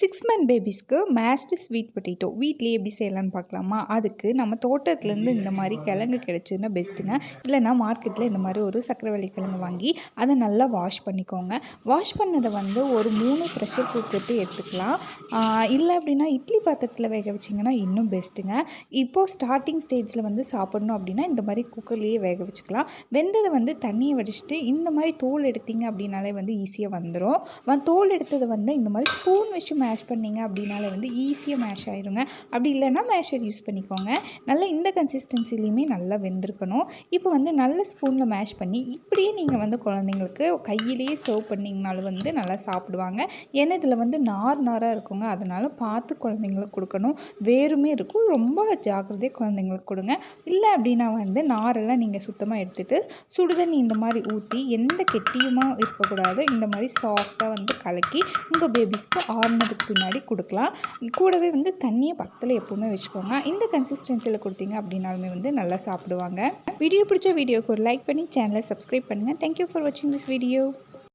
6 month பேபிஸ்க்கு mashed sweet potato வீட்லேயே எப்படி செய்யலான்னு பார்க்கலாமா? அதுக்கு நம்ம தோட்டத்துலேருந்து இந்த மாதிரி கிழங்கு கிடைச்சதுன்னா பெஸ்ட்டுங்க. இல்லைனா மார்க்கெட்டில் இந்த மாதிரி ஒரு சக்கரவள்ளி கிழங்கு வாங்கி அதை நல்லா வாஷ் பண்ணிக்கோங்க. வாஷ் பண்ணதை வந்து ஒரு 3 ப்ரெஷர் குக்கர்ட்டு எடுத்துக்கலாம். இல்லை அப்படின்னா இட்லி பாத்திரத்தில் வேக வச்சிங்கன்னா இன்னும் பெஸ்ட்டுங்க. இப்போது ஸ்டார்டிங் ஸ்டேஜில் வந்து சாப்பிட்ணும் அப்படின்னா இந்த மாதிரி குக்கர்லேயே வேக வச்சுக்கலாம். வெந்ததை வந்து தண்ணியை வடிச்சிட்டு இந்த மாதிரி தோல் எடுத்திங்க அப்படின்னாலே வந்து ஈஸியாக வந்துடும். தோல் எடுத்ததை வந்து இந்த மாதிரி ஸ்பூன் வச்சு மேஷ் பண்ணிங்க அப்படின்னாலே வந்து ஈஸியாக மேஷ் ஆயிருங்க. அப்படி இல்லைன்னா மேஷர் யூஸ் பண்ணிக்கோங்க. நல்லா இந்த கன்சிஸ்டன்சிலையுமே நல்லா வெந்திருக்கணும். இப்போ வந்து நல்ல ஸ்பூனில் மேஷ் பண்ணி இப்படியே நீங்கள் வந்து குழந்தைங்களுக்கு கையிலேயே சர்வ் பண்ணிங்கனாலும் வந்து நல்லா சாப்பிடுவாங்க. ஏன்னா இதில் வந்து நாராக இருக்குங்க. அதனால் பார்த்து குழந்தைங்களுக்கு கொடுக்கணும். வேறுமே இருக்கும். ரொம்ப ஜாக்கிரதையாக குழந்தைங்களுக்கு கொடுங்க. இல்லை அப்படின்னா வந்து நாரெல்லாம் நீங்கள் சுத்தமாக எடுத்துகிட்டு சுடுதண்ணி இந்த மாதிரி ஊற்றி எந்த கெட்டியுமாக இருக்கக்கூடாது. இந்த மாதிரி சாஃப்டாக வந்து கலக்கி உங்கள் பேபிஸ்க்கு ஆறுனதுக்கு பின்னாடி கொடுக்கலாம். கூடவே வந்து தண்ணியை பக்கத்தில் எப்போவுமே வச்சுக்கோங்க. இந்த கன்சிஸ்டன்சியில் கொடுத்தீங்க அப்படின்னாலுமே வந்து நல்லா சாப்பிடுவாங்க. வீடியோ பிடிச்ச வீடியோக்கு ஒரு லைக் பண்ணி சேனலை சப்ஸ்கிரைப் பண்ணுங்கள். தேங்க்யூ ஃபார் வாட்சிங் திஸ் வீடியோ.